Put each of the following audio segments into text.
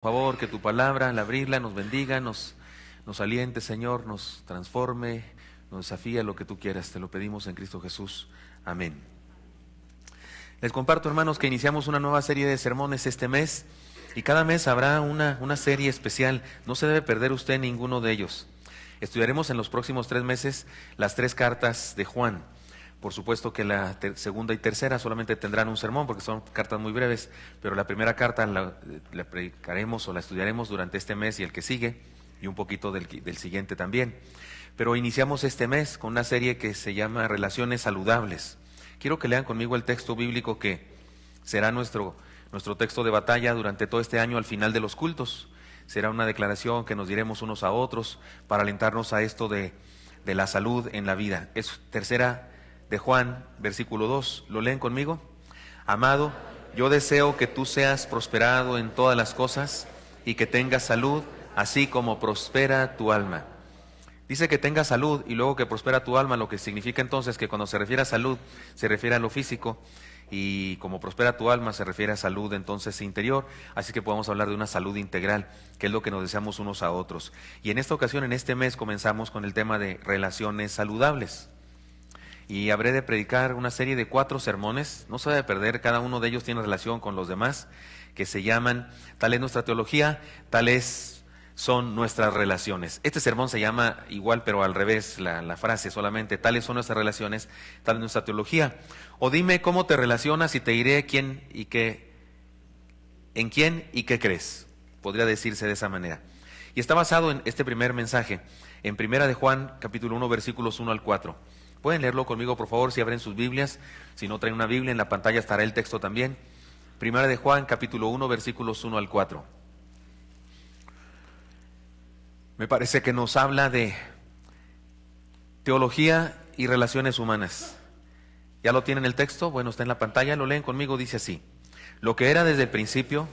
Por favor, que tu palabra al abrirla nos bendiga, nos aliente, Señor, nos transforme, nos desafíe a lo que tú quieras. Te lo pedimos en Cristo Jesús. Amén. Les comparto, hermanos, que iniciamos una nueva serie de sermones este mes y cada mes habrá una serie especial. No se debe perder usted ninguno de ellos. Estudiaremos en los próximos 3 meses las 3 cartas de Juan. Por supuesto que la segunda y tercera solamente tendrán un sermón porque son cartas muy breves, pero la primera carta la predicaremos o la estudiaremos durante este mes y el que sigue, y un poquito del siguiente también. Pero iniciamos este mes con una serie que se llama Relaciones Saludables. Quiero que lean conmigo el texto bíblico que será nuestro texto de batalla durante todo este año al final de los cultos. Será una declaración que nos diremos unos a otros para alentarnos a esto de la salud en la vida. Es tercera de Juan, versículo 2, ¿lo leen conmigo? Amado, yo deseo que tú seas prosperado en todas las cosas y que tengas salud, así como prospera tu alma. Dice que tengas salud y luego que prospera tu alma, lo que significa entonces que cuando se refiere a salud, se refiere a lo físico, y como prospera tu alma, se refiere a salud entonces interior, así que podemos hablar de una salud integral, que es lo que nos deseamos unos a otros. Y en esta ocasión, en este mes, comenzamos con el tema de relaciones saludables. Y habré de predicar una serie de 4 sermones, no se debe perder, cada uno de ellos tiene relación con los demás, que se llaman, tal es nuestra teología, tales son nuestras relaciones. Este sermón se llama igual, pero al revés, la frase solamente, tales son nuestras relaciones, tal es nuestra teología. O dime cómo te relacionas y te diré en quién y qué crees. Podría decirse de esa manera. Y está basado en este primer mensaje, en Primera de Juan, capítulo 1, versículos 1 al 4. Pueden leerlo conmigo, por favor, si abren sus Biblias. Si no traen una Biblia, en la pantalla estará el texto también. Primera de Juan, capítulo 1, versículos 1 al 4. Me parece que nos habla de teología y relaciones humanas. ¿Ya lo tienen el texto? Bueno, está en la pantalla, lo leen conmigo, dice así. Lo que era desde el principio,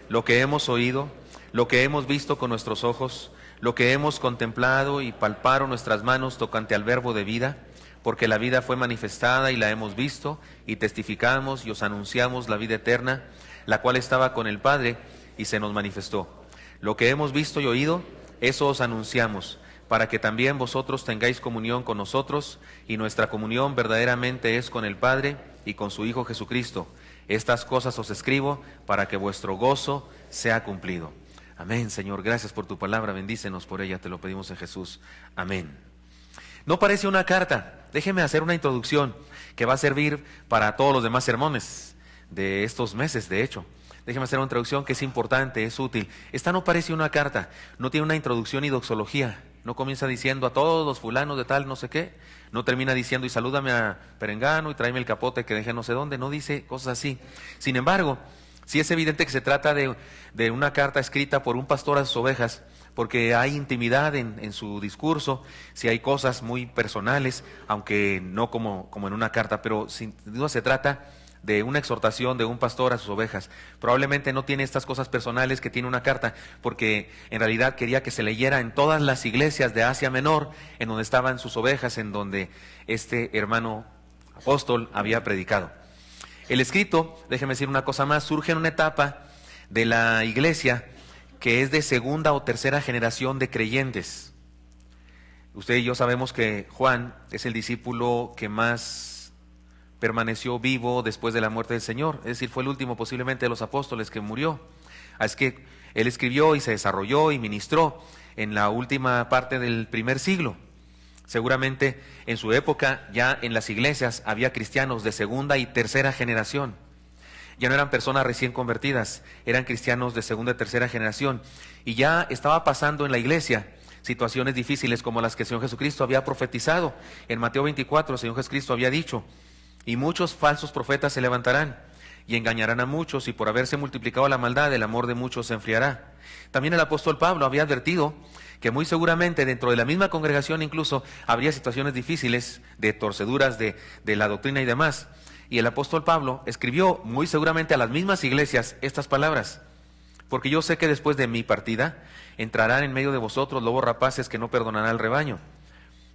lo que hemos oído, lo que hemos visto con nuestros ojos, lo que hemos contemplado y palparon nuestras manos tocante al verbo de vida, porque la vida fue manifestada y la hemos visto, y testificamos y os anunciamos la vida eterna, la cual estaba con el Padre y se nos manifestó. Lo que hemos visto y oído, eso os anunciamos, para que también vosotros tengáis comunión con nosotros, y nuestra comunión verdaderamente es con el Padre y con su Hijo Jesucristo. Estas cosas os escribo para que vuestro gozo sea cumplido. Amén, Señor, gracias por tu palabra, bendícenos por ella, te lo pedimos en Jesús. Amén. No parece una carta. Déjeme hacer una introducción que va a servir para todos los demás sermones de estos meses, de hecho. Déjeme hacer una introducción que es importante, es útil. Esta no parece una carta, no tiene una introducción y doxología. No comienza diciendo a todos los fulanos de tal, no sé qué. No termina diciendo y salúdame a Perengano y tráeme el capote que dejé no sé dónde. No dice cosas así. Sin embargo, sí es evidente que se trata de una carta escrita por un pastor a sus ovejas, porque hay intimidad en su discurso, si hay cosas muy personales, aunque no como en una carta, pero sin duda se trata de una exhortación de un pastor a sus ovejas. Probablemente no tiene estas cosas personales que tiene una carta, porque en realidad quería que se leyera en todas las iglesias de Asia Menor, en donde estaban sus ovejas, en donde este hermano apóstol había predicado. El escrito, déjeme decir una cosa más, surge en una etapa de la iglesia que es de segunda o tercera generación de creyentes. Usted y yo sabemos que Juan es el discípulo que más permaneció vivo después de la muerte del Señor, es decir, fue el último posiblemente de los apóstoles que murió. Así que él escribió y se desarrolló y ministró en la última parte del primer siglo. Seguramente en su época ya en las iglesias había cristianos de segunda y tercera generación. Ya no eran personas recién convertidas, eran cristianos de segunda y tercera generación. Y ya estaba pasando en la iglesia situaciones difíciles como las que el Señor Jesucristo había profetizado. En Mateo 24 el Señor Jesucristo había dicho, y muchos falsos profetas se levantarán y engañarán a muchos, y por haberse multiplicado la maldad, el amor de muchos se enfriará. También el apóstol Pablo había advertido que muy seguramente dentro de la misma congregación incluso habría situaciones difíciles de torceduras de la doctrina y demás. Y el apóstol Pablo escribió muy seguramente a las mismas iglesias estas palabras. Porque yo sé que después de mi partida entrarán en medio de vosotros lobos rapaces que no perdonarán al rebaño.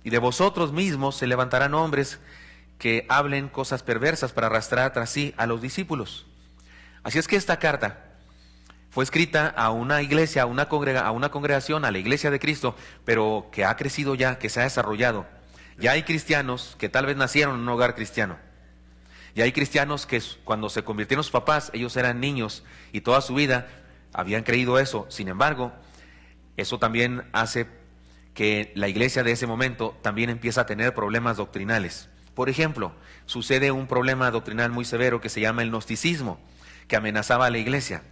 Y de vosotros mismos se levantarán hombres que hablen cosas perversas para arrastrar tras sí a los discípulos. Así es que esta carta Fue escrita a una iglesia, a una congregación, a la iglesia de Cristo, pero que ha crecido ya, que se ha desarrollado. Ya hay cristianos que tal vez nacieron en un hogar cristiano. Ya hay cristianos que cuando se convirtieron sus papás, ellos eran niños y toda su vida habían creído eso. Sin embargo, eso también hace que la iglesia de ese momento también empieza a tener problemas doctrinales. Por ejemplo, sucede un problema doctrinal muy severo que se llama el gnosticismo, que amenazaba a la iglesia.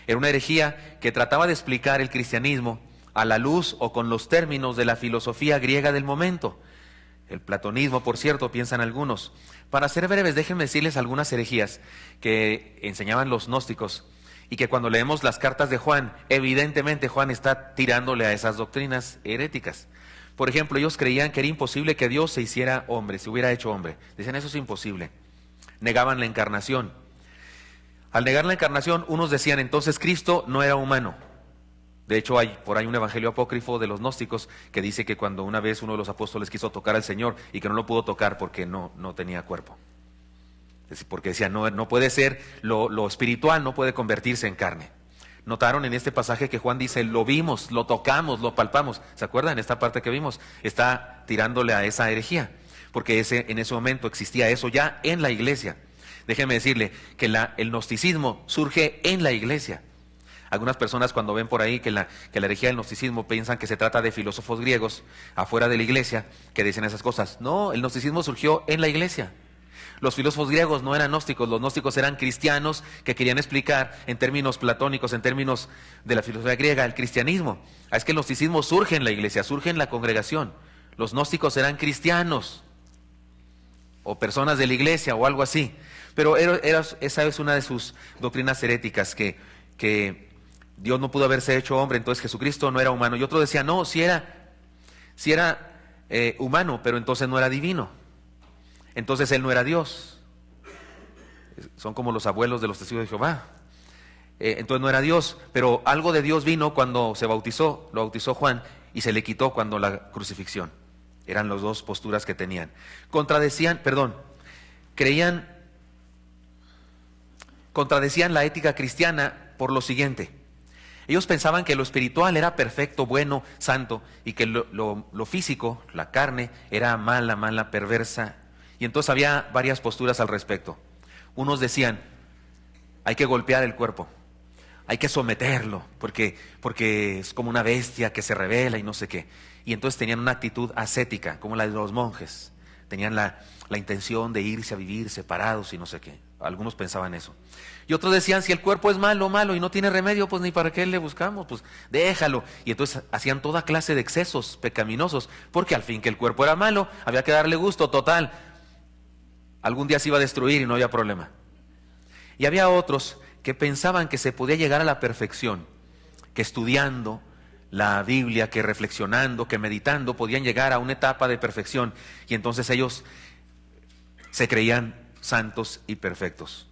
Era una herejía que trataba de explicar el cristianismo a la luz o con los términos de la filosofía griega del momento. El platonismo, por cierto, piensan algunos. Para ser breves, déjenme decirles algunas herejías que enseñaban los gnósticos y que cuando leemos las cartas de Juan, evidentemente Juan está tirándole a esas doctrinas heréticas. Por ejemplo, ellos creían que era imposible que Dios se hiciera hombre, se hubiera hecho hombre. Decían, eso es imposible. Negaban la encarnación. Al negar la encarnación, unos decían, entonces Cristo no era humano. De hecho, hay por ahí un evangelio apócrifo de los gnósticos que dice que cuando una vez uno de los apóstoles quiso tocar al Señor y que no lo pudo tocar porque no tenía cuerpo. Porque decía, no puede ser, lo espiritual no puede convertirse en carne. Notaron en este pasaje que Juan dice, lo vimos, lo tocamos, lo palpamos. ¿Se acuerdan? Esta parte que vimos está tirándole a esa herejía, porque en ese momento existía eso ya en la iglesia. Déjenme decirle que el gnosticismo surge en la iglesia. Algunas personas cuando ven por ahí que la herejía del gnosticismo piensan que se trata de filósofos griegos afuera de la iglesia que dicen esas cosas. No, el gnosticismo surgió en la iglesia. Los filósofos griegos no eran gnósticos, los gnósticos eran cristianos que querían explicar en términos platónicos, en términos de la filosofía griega, el cristianismo. Es que el gnosticismo surge en la iglesia, surge en la congregación. Los gnósticos eran cristianos o personas de la iglesia o algo así. Pero esa es una de sus doctrinas heréticas, que Dios no pudo haberse hecho hombre, entonces Jesucristo no era humano. Y otro decía, no, si era humano, pero entonces no era divino. Entonces Él no era Dios. Son como los abuelos de los testigos de Jehová. Entonces no era Dios, pero algo de Dios vino cuando se bautizó, lo bautizó Juan, y se le quitó cuando la crucifixión. Eran las dos posturas que tenían. Contradecían la ética cristiana por lo siguiente. Ellos pensaban que lo espiritual era perfecto, bueno, santo, y que lo físico, la carne, era mala, perversa. Y entonces había varias posturas al respecto. Unos decían, hay que golpear el cuerpo, hay que someterlo, porque es como una bestia que se revela y no sé qué. Y entonces tenían una actitud ascética, como la de los monjes. Tenían la intención de irse a vivir separados y no sé qué. Algunos pensaban eso. Y otros decían, si el cuerpo es malo y no tiene remedio, pues ni para qué le buscamos, pues déjalo. Y entonces hacían toda clase de excesos pecaminosos, porque al fin que el cuerpo era malo, había que darle gusto, total. Algún día se iba a destruir y no había problema. Y había otros que pensaban que se podía llegar a la perfección, que estudiando la Biblia, que reflexionando, que meditando, podían llegar a una etapa de perfección. Y entonces ellos se creían santos y perfectos.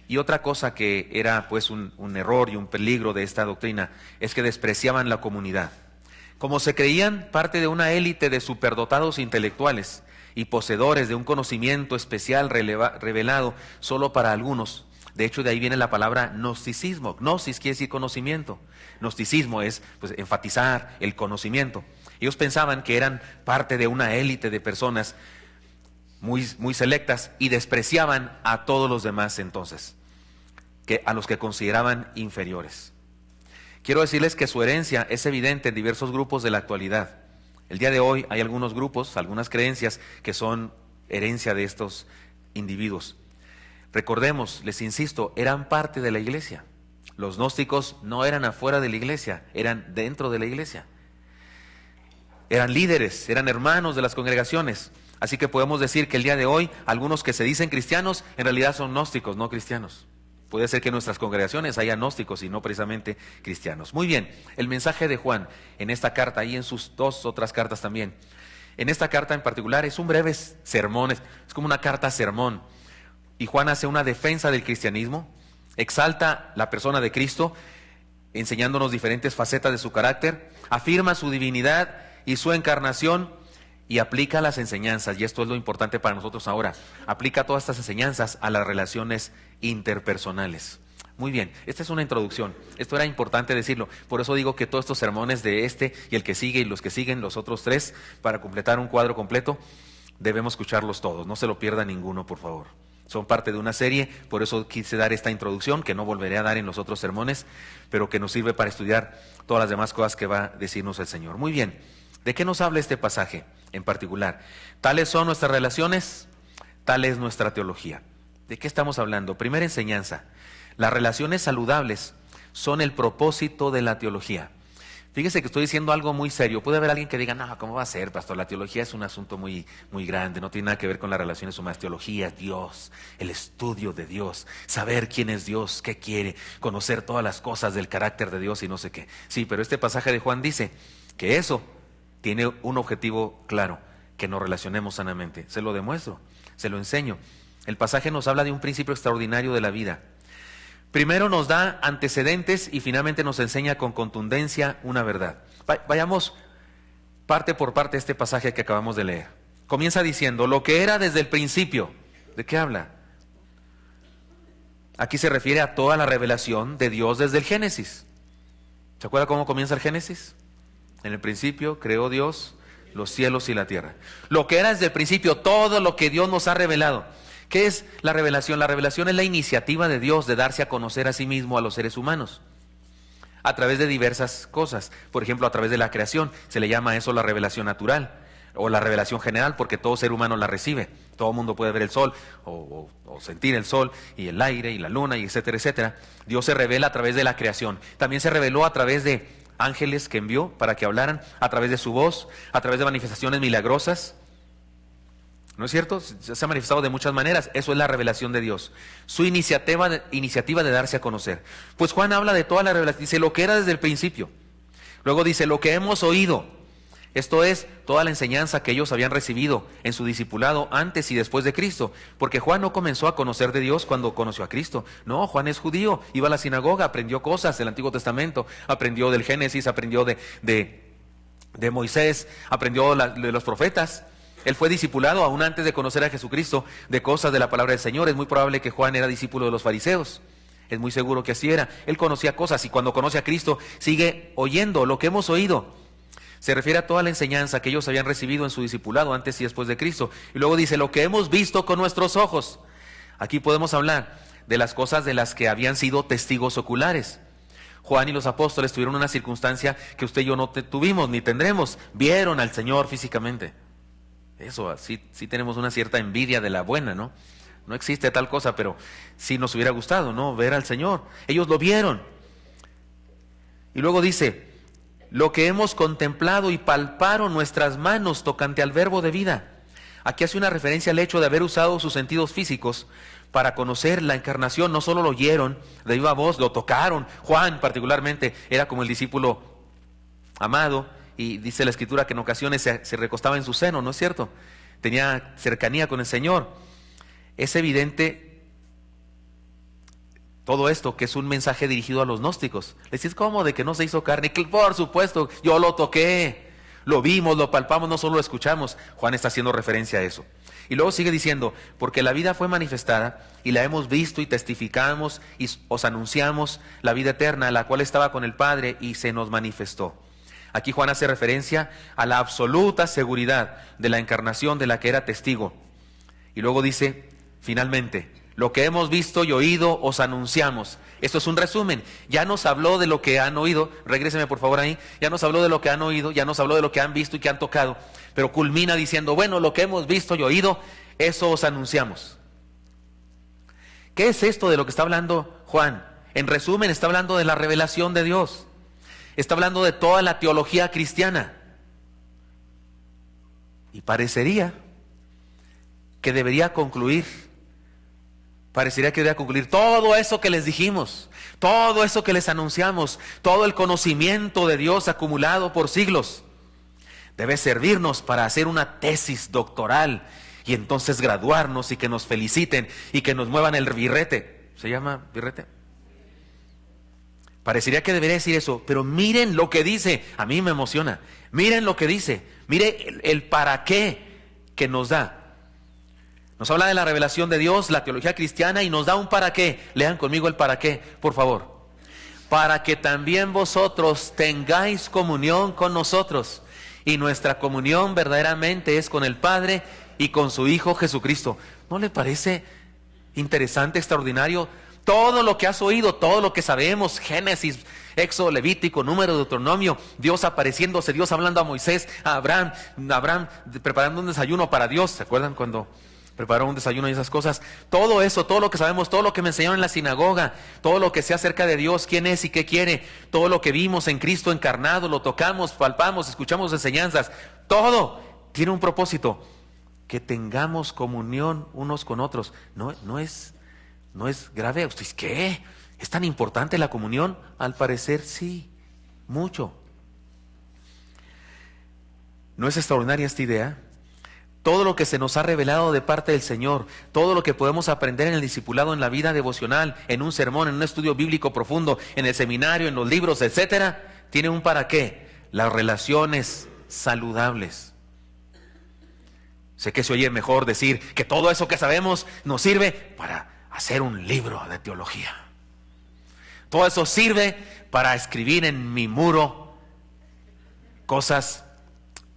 Y otra cosa que era pues un error y un peligro de esta doctrina es que despreciaban la comunidad. Como se creían parte de una élite de superdotados intelectuales y poseedores de un conocimiento especial revelado solo para algunos. De hecho, de ahí viene la palabra gnosticismo. Gnosis quiere decir conocimiento. Gnosticismo es pues, enfatizar el conocimiento. Ellos pensaban que eran parte de una élite de personas muy selectas y despreciaban a todos los demás entonces, a los que consideraban inferiores. Quiero decirles que su herencia es evidente en diversos grupos de la actualidad. El día de hoy hay algunos grupos, algunas creencias que son herencia de estos individuos. Recordemos, les insisto, eran parte de la iglesia. Los gnósticos no eran afuera de la iglesia, eran dentro de la iglesia. Eran líderes, eran hermanos de las congregaciones. Así que podemos decir que el día de hoy, algunos que se dicen cristianos, en realidad son gnósticos, no cristianos. Puede ser que en nuestras congregaciones haya gnósticos y no precisamente cristianos. Muy bien, el mensaje de Juan en esta carta y en sus dos otras cartas también. En esta carta en particular es un breve sermón, es como una carta sermón. Y Juan hace una defensa del cristianismo, exalta la persona de Cristo, enseñándonos diferentes facetas de su carácter, afirma su divinidad y su encarnación y aplica las enseñanzas, y esto es lo importante para nosotros ahora, aplica todas estas enseñanzas a las relaciones interpersonales. Muy bien, esta es una introducción. Esto era importante decirlo. Por eso digo que todos estos sermones de este y el que sigue y los que siguen, los otros 3, para completar un cuadro completo, debemos escucharlos todos. No se lo pierda ninguno, por favor. Son parte de una serie, por eso quise dar esta introducción, que no volveré a dar en los otros sermones, pero que nos sirve para estudiar todas las demás cosas que va a decirnos el Señor. Muy bien, ¿de qué nos habla este pasaje en particular? Tales son nuestras relaciones, tal es nuestra teología. ¿De qué estamos hablando? Primera enseñanza. Las relaciones saludables son el propósito de la teología. Fíjese que estoy diciendo algo muy serio. Puede haber alguien que diga, no, ¿cómo va a ser, pastor? La teología es un asunto muy grande, no tiene nada que ver con las relaciones humanas. Teología es Dios, el estudio de Dios, saber quién es Dios, qué quiere, conocer todas las cosas del carácter de Dios y no sé qué. Sí, pero este pasaje de Juan dice que eso tiene un objetivo claro, que nos relacionemos sanamente. Se lo demuestro, se lo enseño. El pasaje nos habla de un principio extraordinario de la vida. Primero nos da antecedentes y finalmente nos enseña con contundencia una verdad. Vayamos parte por parte este pasaje que acabamos de leer. Comienza diciendo, lo que era desde el principio. ¿De qué habla? Aquí se refiere a toda la revelación de Dios desde el Génesis. ¿Se acuerda cómo comienza el Génesis? En el principio creó Dios los cielos y la tierra. Lo que era desde el principio, todo lo que Dios nos ha revelado. ¿Qué es la revelación? La revelación es la iniciativa de Dios de darse a conocer a sí mismo a los seres humanos a través de diversas cosas. Por ejemplo, a través de la creación, se le llama a eso la revelación natural o la revelación general, porque todo ser humano la recibe. Todo el mundo puede ver el sol o sentir el sol y el aire y la luna y etcétera, etcétera. Dios se revela a través de la creación. También se reveló a través de ángeles que envió para que hablaran, a través de su voz, a través de manifestaciones milagrosas. ¿No es cierto? Se ha manifestado de muchas maneras. Eso es la revelación de Dios. Su iniciativa de darse a conocer. Pues Juan habla de toda la revelación. Dice lo que era desde el principio. Luego dice lo que hemos oído. Esto es toda la enseñanza que ellos habían recibido en su discipulado antes y después de Cristo. Porque Juan no comenzó a conocer de Dios cuando conoció a Cristo. No, Juan es judío. Iba a la sinagoga, aprendió cosas del Antiguo Testamento. Aprendió del Génesis, aprendió de Moisés, aprendió de los profetas. Él fue discipulado aún antes de conocer a Jesucristo de cosas de la palabra del Señor. Es muy probable que Juan era discípulo de los fariseos. Es muy seguro que así era. Él conocía cosas y cuando conoce a Cristo sigue oyendo lo que hemos oído. Se refiere a toda la enseñanza que ellos habían recibido en su discipulado antes y después de Cristo. Y luego dice lo que hemos visto con nuestros ojos. Aquí podemos hablar de las cosas de las que habían sido testigos oculares. Juan y los apóstoles tuvieron una circunstancia que usted y yo no tuvimos ni tendremos. Vieron al Señor físicamente. Eso, sí tenemos una cierta envidia de la buena, ¿no? No existe tal cosa, pero sí nos hubiera gustado, ¿no? Ver al Señor. Ellos lo vieron. Y luego dice, lo que hemos contemplado y palparon nuestras manos tocante al verbo de vida. Aquí hace una referencia al hecho de haber usado sus sentidos físicos para conocer la encarnación. No solo lo oyeron de viva voz, lo tocaron. Juan particularmente era como el discípulo amado. Y dice la Escritura que en ocasiones se recostaba en su seno, ¿no es cierto? Tenía cercanía con el Señor. Es evidente todo esto que es un mensaje dirigido a los gnósticos. Les decís, ¿cómo? ¿De que no se hizo carne? Por supuesto, yo lo toqué, lo vimos, lo palpamos, no solo lo escuchamos. Juan está haciendo referencia a eso. Y luego sigue diciendo, porque la vida fue manifestada y la hemos visto y testificamos y os anunciamos la vida eterna, la cual estaba con el Padre y se nos manifestó. Aquí Juan hace referencia a la absoluta seguridad de la encarnación de la que era testigo. Y luego dice, finalmente, lo que hemos visto y oído os anunciamos. Esto es un resumen. Ya nos habló de lo que han oído. Regréseme por favor ahí. Ya nos habló de lo que han oído, ya nos habló de lo que han visto y que han tocado. Pero culmina diciendo, bueno, lo que hemos visto y oído, eso os anunciamos. ¿Qué es esto de lo que está hablando Juan? En resumen, está hablando de la revelación de Dios. Está hablando de toda la teología cristiana. Y parecería que debería concluir todo eso que les dijimos, todo eso que les anunciamos, todo el conocimiento de Dios acumulado por siglos, debe servirnos para hacer una tesis doctoral y entonces graduarnos y que nos feliciten y que nos muevan el birrete. ¿Se llama birrete? Parecería que debería decir eso, pero miren lo que dice. A mí me emociona. Miren lo que dice. Mire el para qué que nos da. Nos habla de la revelación de Dios, la teología cristiana, y nos da un para qué. Lean conmigo el para qué, por favor. Para que también vosotros tengáis comunión con nosotros. Y nuestra comunión verdaderamente es con el Padre y con su Hijo Jesucristo. ¿No le parece interesante, extraordinario? Todo lo que has oído, todo lo que sabemos, Génesis, Éxodo, Levítico, Número, Deuteronomio, Dios apareciéndose, Dios hablando a Moisés, a Abraham preparando un desayuno para Dios. ¿Se acuerdan cuando preparó un desayuno y esas cosas? Todo eso, todo lo que sabemos, todo lo que me enseñaron en la sinagoga, todo lo que sé acerca de Dios, quién es y qué quiere, todo lo que vimos en Cristo encarnado, lo tocamos, palpamos, escuchamos enseñanzas, todo tiene un propósito: que tengamos comunión unos con otros. No es grave. ¿Ustedes qué? ¿Es tan importante la comunión? Al parecer sí, mucho. ¿No es extraordinaria esta idea? Todo lo que se nos ha revelado de parte del Señor, todo lo que podemos aprender en el discipulado, en la vida devocional, en un sermón, en un estudio bíblico profundo, en el seminario, en los libros, etcétera, tiene un para qué: las relaciones saludables. Sé que se oye mejor decir que todo eso que sabemos nos sirve para hacer un libro de teología. Todo eso sirve para escribir en mi muro cosas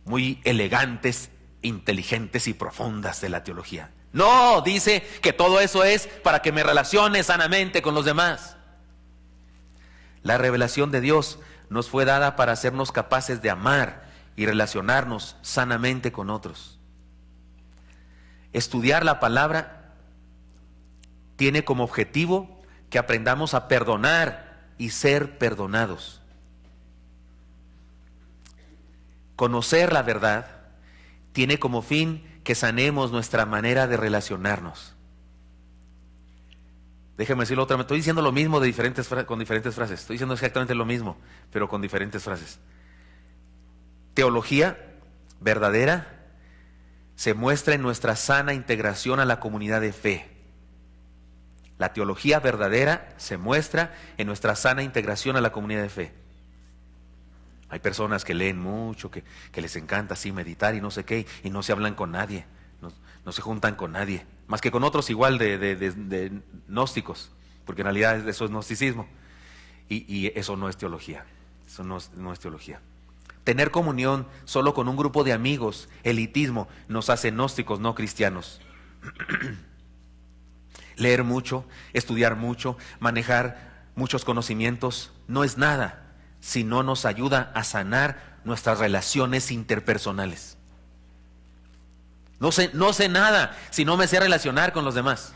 muy elegantes, inteligentes y profundas de la teología. No, dice que todo eso es para que me relacione sanamente con los demás. La revelación de Dios nos fue dada para hacernos capaces de amar y relacionarnos sanamente con otros. Estudiar la palabra tiene como objetivo que aprendamos a perdonar y ser perdonados. Conocer la verdad tiene como fin que sanemos nuestra manera de relacionarnos. Déjeme decirlo otra vez, estoy diciendo lo mismo con diferentes frases. Estoy diciendo exactamente lo mismo, pero con diferentes frases. Teología verdadera se muestra en nuestra sana integración a la comunidad de fe. La teología verdadera se muestra en nuestra sana integración a la comunidad de fe. Hay personas que leen mucho, que les encanta así meditar y no sé qué, y no se hablan con nadie, no se juntan con nadie, más que con otros igual de gnósticos, porque en realidad eso es gnosticismo, y eso no es teología, eso no es teología. Tener comunión solo con un grupo de amigos, elitismo, nos hace gnósticos, no cristianos. Leer mucho, estudiar mucho, manejar muchos conocimientos no es nada si no nos ayuda a sanar nuestras relaciones interpersonales. No sé nada si no me sé relacionar con los demás.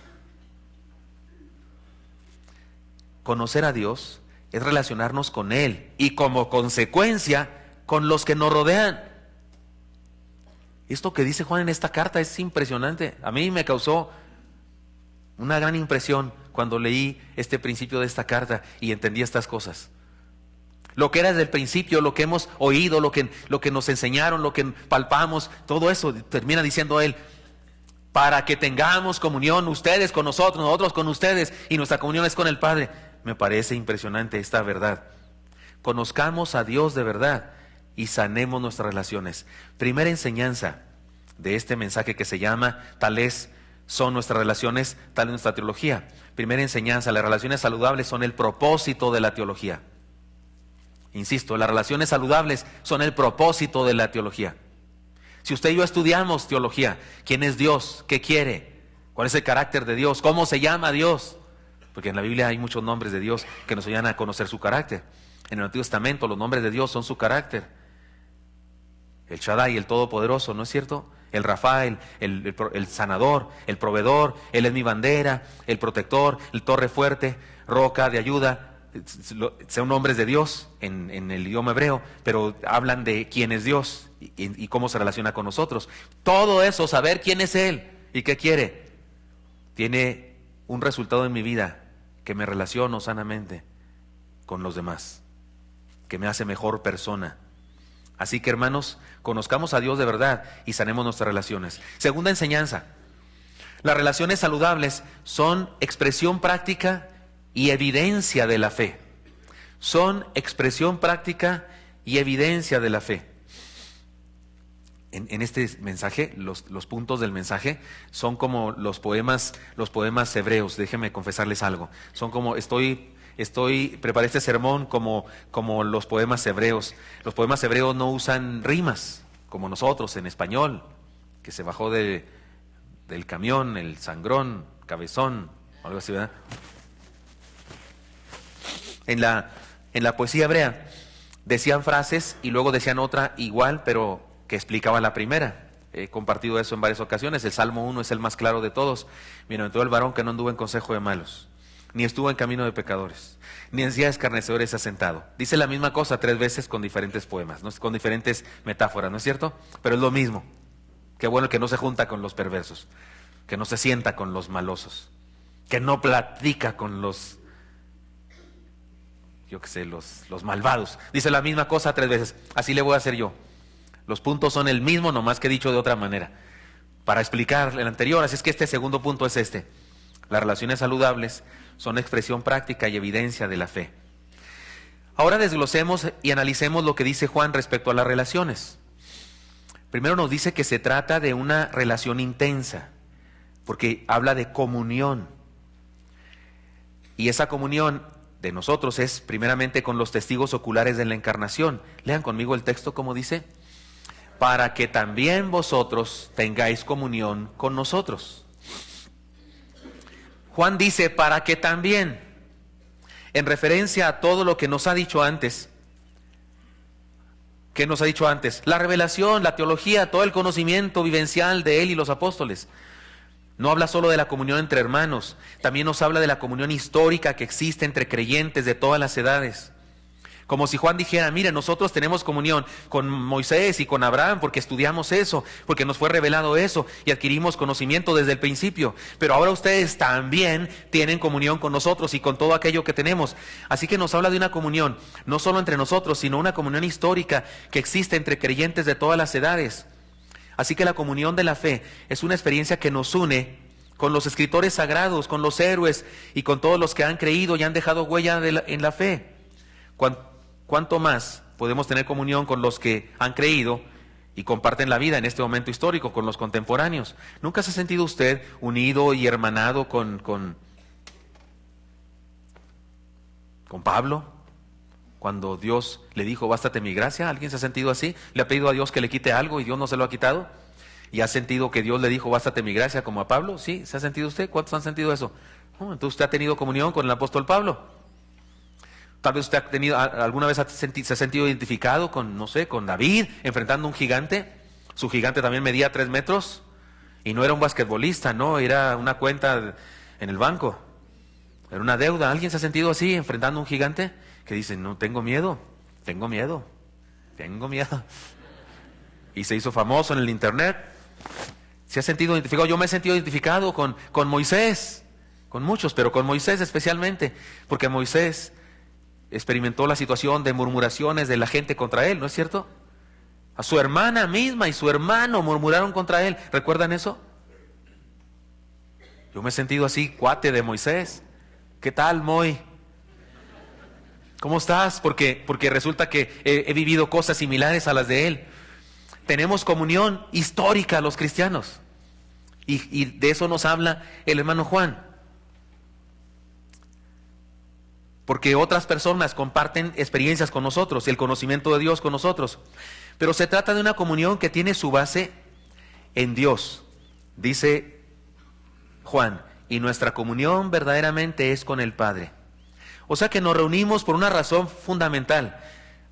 Conocer a Dios es relacionarnos con Él y como consecuencia con los que nos rodean. Esto que dice Juan en esta carta es impresionante. A mí me causó una gran impresión cuando leí este principio de esta carta y entendí estas cosas. Lo que era desde el principio, lo que hemos oído, lo que nos enseñaron, lo que palpamos, todo eso termina diciendo él: para que tengamos comunión ustedes con nosotros, nosotros con ustedes, y nuestra comunión es con el Padre. Me parece impresionante esta verdad. Conozcamos a Dios de verdad y sanemos nuestras relaciones. Primera enseñanza de este mensaje que se llama tales son nuestras relaciones, tal es nuestra teología. Primera enseñanza: las relaciones saludables son el propósito de la teología. Insisto, las relaciones saludables son el propósito de la teología. Si usted y yo estudiamos teología, ¿quién es Dios? ¿Qué quiere? ¿Cuál es el carácter de Dios? ¿Cómo se llama Dios? Porque en la Biblia hay muchos nombres de Dios que nos ayudan a conocer su carácter. En el Antiguo Testamento los nombres de Dios son su carácter. El Shaddai, el Todopoderoso, ¿no es cierto? El Rafael, el sanador, el proveedor, Él es mi bandera, el protector, el torre fuerte, roca de ayuda. Son nombres de Dios en el idioma hebreo, pero hablan de quién es Dios y cómo se relaciona con nosotros. Todo eso, saber quién es Él y qué quiere, tiene un resultado en mi vida: que me relaciono sanamente con los demás, que me hace mejor persona. Así que, hermanos, conozcamos a Dios de verdad y sanemos nuestras relaciones. Segunda enseñanza: las relaciones saludables son expresión práctica y evidencia de la fe. Son expresión práctica y evidencia de la fe. en este mensaje, los puntos del mensaje son como los poemas hebreos. Déjenme confesarles algo. Son como, preparé este sermón como los poemas hebreos. Los poemas hebreos no usan rimas, como nosotros en español, que se bajó del camión, el sangrón, cabezón, algo así, ¿verdad? En la poesía hebrea decían frases y luego decían otra igual, pero que explicaba la primera. He compartido eso en varias ocasiones. El Salmo 1 es el más claro de todos. Bienaventurado el varón que no anduvo en consejo de malos, ni estuvo en camino de pecadores, ni en silla de escarnecedores asentado. Dice la misma cosa 3 veces con diferentes poemas, ¿no? Con diferentes metáforas, ¿no es cierto? Pero es lo mismo. Qué bueno que no se junta con los perversos, que no se sienta con los malosos, que no platica con los, los malvados. Dice la misma cosa 3 veces. Así le voy a hacer yo. Los puntos son el mismo, nomás que dicho de otra manera, para explicar el anterior. Así es que este segundo punto es este. Las relaciones saludables son expresión práctica y evidencia de la fe. Ahora desglosemos y analicemos lo que dice Juan respecto a las relaciones. Primero nos dice que se trata de una relación intensa, porque habla de comunión. Y esa comunión de nosotros es primeramente con los testigos oculares de la encarnación. Lean conmigo el texto como dice: para que también vosotros tengáis comunión con nosotros. Juan dice para que también, en referencia a todo lo que nos ha dicho antes. ¿Qué nos ha dicho antes? La revelación, la teología, todo el conocimiento vivencial de él y los apóstoles. No habla solo de la comunión entre hermanos, también nos habla de la comunión histórica que existe entre creyentes de todas las edades. Como si Juan dijera: mire, nosotros tenemos comunión con Moisés y con Abraham porque estudiamos eso, porque nos fue revelado eso y adquirimos conocimiento desde el principio. Pero ahora ustedes también tienen comunión con nosotros y con todo aquello que tenemos. Así que nos habla de una comunión, no solo entre nosotros, sino una comunión histórica que existe entre creyentes de todas las edades. Así que la comunión de la fe es una experiencia que nos une con los escritores sagrados, con los héroes y con todos los que han creído y han dejado huella en la fe. ¿Cuánto más podemos tener comunión con los que han creído y comparten la vida en este momento histórico, con los contemporáneos? ¿Nunca se ha sentido usted unido y hermanado con Pablo? Cuando Dios le dijo: bástate mi gracia. ¿Alguien se ha sentido así? ¿Le ha pedido a Dios que le quite algo y Dios no se lo ha quitado? ¿Y ha sentido que Dios le dijo: bástate mi gracia, como a Pablo? ¿Sí? ¿Se ha sentido usted? ¿Cuántos han sentido eso? Entonces usted ha tenido comunión con el apóstol Pablo. Tal vez usted alguna vez se ha sentido identificado con, no sé, con David enfrentando a un gigante. Su gigante también medía 3 metros y no era un basquetbolista, no, era una cuenta en el banco, era una deuda. ¿Alguien se ha sentido así enfrentando a un gigante? Que dice: no, tengo miedo. Y se hizo famoso en el internet. ¿Se ha sentido identificado? Yo me he sentido identificado con Moisés, con muchos, pero con Moisés especialmente, porque Moisés experimentó la situación de murmuraciones de la gente contra él, ¿no es cierto? A su hermana misma y su hermano murmuraron contra él. ¿Recuerdan eso? Yo me he sentido así, cuate de Moisés. ¿Qué tal, Moy? ¿Cómo estás? Porque resulta que he vivido cosas similares a las de él. Tenemos comunión histórica los cristianos. Y de eso nos habla el hermano Juan. Porque otras personas comparten experiencias con nosotros, el conocimiento de Dios con nosotros. Pero se trata de una comunión que tiene su base en Dios. Dice Juan: y nuestra comunión verdaderamente es con el Padre. O sea que nos reunimos por una razón fundamental,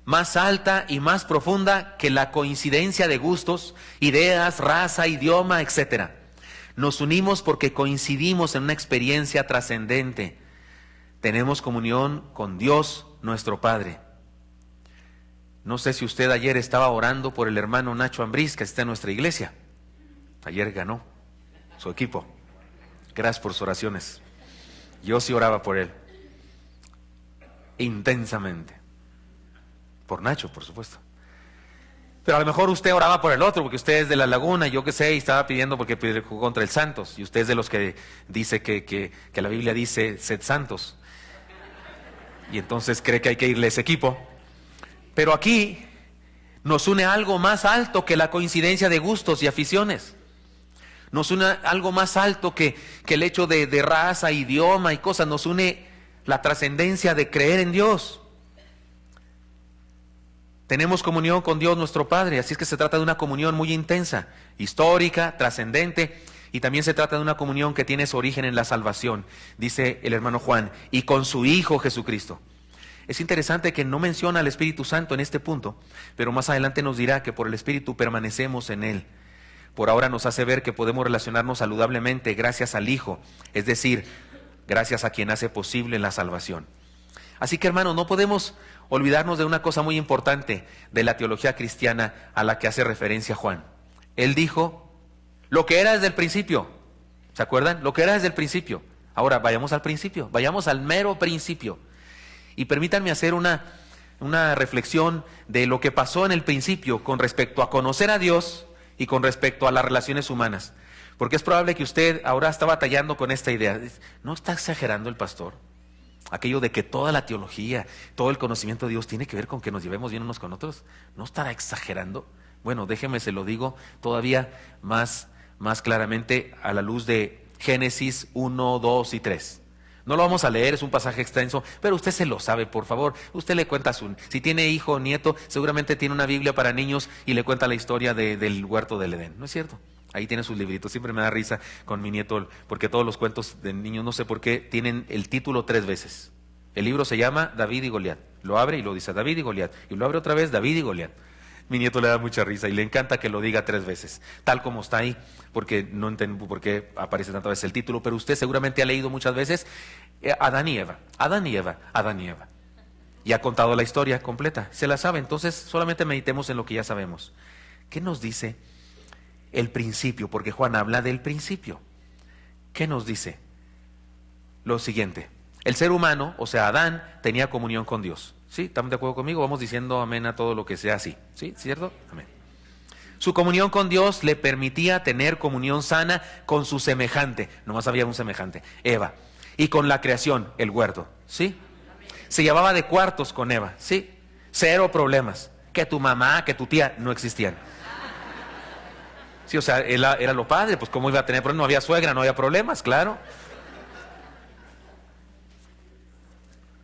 más alta y más profunda que la coincidencia de gustos, ideas, raza, idioma, etc. Nos unimos porque coincidimos en una experiencia trascendente. Tenemos comunión con Dios, nuestro Padre. No sé si usted ayer estaba orando por el hermano Nacho Ambriz, que está en nuestra iglesia. Ayer ganó su equipo. Gracias por sus oraciones. Yo sí oraba por él. Intensamente. Por Nacho, por supuesto. Pero a lo mejor usted oraba por el otro, porque usted es de La Laguna, yo qué sé, y estaba pidiendo porque jugó contra el Santos. Y usted es de los que dice que la Biblia dice: sed santos. Y entonces cree que hay que irle a ese equipo. Pero aquí Nos une algo más alto que la coincidencia de gustos y aficiones. Nos une algo más alto que el hecho de raza, idioma y cosas. Nos une la trascendencia de creer en Dios. Tenemos comunión con Dios nuestro Padre, así es que se trata de una comunión muy intensa, histórica, trascendente, y también se trata de una comunión que tiene su origen en la salvación, dice el hermano Juan, y con su Hijo Jesucristo. Es interesante que no menciona al Espíritu Santo en este punto, pero más adelante nos dirá que por el Espíritu permanecemos en Él. Por ahora nos hace ver que podemos relacionarnos saludablemente gracias al Hijo, es decir, gracias a quien hace posible la salvación. Así que, hermanos, no podemos olvidarnos de una cosa muy importante de la teología cristiana a la que hace referencia Juan. Él dijo lo que era desde el principio. ¿Se acuerdan? Lo que era desde el principio. Ahora, vayamos al principio, vayamos al mero principio. Y permítanme hacer una reflexión de lo que pasó en el principio con respecto a conocer a Dios y con respecto a las relaciones humanas. Porque es probable que usted ahora está batallando con esta idea. ¿No está exagerando el pastor? Aquello de que toda la teología, todo el conocimiento de Dios tiene que ver con que nos llevemos bien unos con otros. ¿No estará exagerando? Bueno, déjeme se lo digo todavía más claramente a la luz de Génesis 1, 2 y 3. No lo vamos a leer, es un pasaje extenso, pero usted se lo sabe, por favor. Usted le cuenta si tiene hijo o nieto, seguramente tiene una Biblia para niños y le cuenta la historia del huerto del Edén, ¿no es cierto? Ahí tiene sus libritos. Siempre me da risa con mi nieto, porque todos los cuentos de niños, no sé por qué, tienen el título 3 veces. El libro se llama David y Goliat. Lo abre y lo dice David y Goliat. Y lo abre otra vez, David y Goliat. Mi nieto le da mucha risa y le encanta que lo diga 3 veces, tal como está ahí, porque no entiendo por qué aparece tantas veces el título, pero usted seguramente ha leído muchas veces Adán y Eva, Adán y Eva, Adán y Eva. Y ha contado la historia completa, se la sabe, entonces solamente meditemos en lo que ya sabemos. ¿Qué nos dice el principio? Porque Juan habla del principio. ¿Qué nos dice? Lo siguiente: el ser humano, o sea Adán, tenía comunión con Dios. ¿Sí? ¿Están de acuerdo conmigo? Vamos diciendo amén a todo lo que sea así. ¿Sí? ¿Cierto? Amén. Su comunión con Dios le permitía tener comunión sana con su semejante. Nomás había un semejante, Eva. Y con la creación, el huerto. ¿Sí? Se llevaba de cuartos con Eva. ¿Sí? Cero problemas. Que tu mamá, que tu tía no existían. Sí, o sea, era lo padre. Pues cómo iba a tener problemas. No había suegra, no había problemas, claro.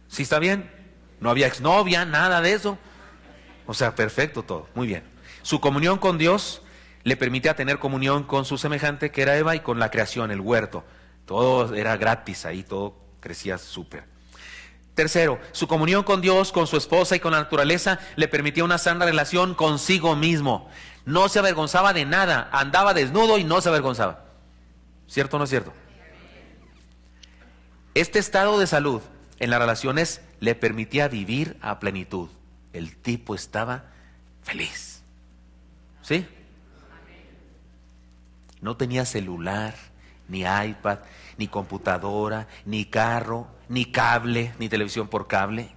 ¿Sí está bien? No había exnovia, nada de eso. O sea, perfecto todo, muy bien. Su comunión con Dios le permitía tener comunión con su semejante, que era Eva, y con la creación, el huerto. Todo era gratis ahí, todo crecía súper. Tercero, su comunión con Dios, con su esposa y con la naturaleza le permitía una sana relación consigo mismo. No se avergonzaba de nada, andaba desnudo y no se avergonzaba. ¿Cierto o no es cierto? Este estado de salud en las relaciones le permitía vivir a plenitud. El tipo estaba feliz. ¿Sí? No tenía celular, ni iPad, ni computadora, ni carro, ni cable, ni televisión por cable.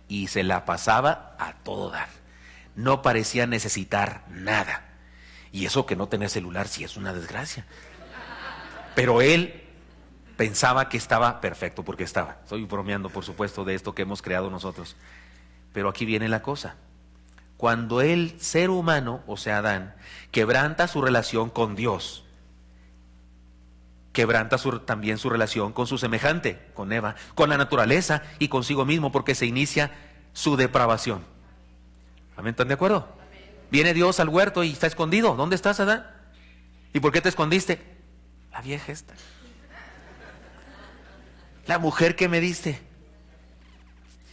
Y se la pasaba a todo dar. No parecía necesitar nada. Y eso que no tener celular sí es una desgracia. Pero él pensaba que estaba perfecto, porque estaba. Estoy bromeando, por supuesto, de esto que hemos creado nosotros. Pero aquí viene la cosa. Cuando el ser humano, o sea Adán, quebranta su relación con Dios, quebranta también su relación con su semejante, con Eva, con la naturaleza y consigo mismo, porque se inicia su depravación. ¿Amén? ¿Están de acuerdo? Viene Dios al huerto y está escondido. ¿Dónde estás, Adán? ¿Y por qué te escondiste? La vieja esta. La mujer que me diste.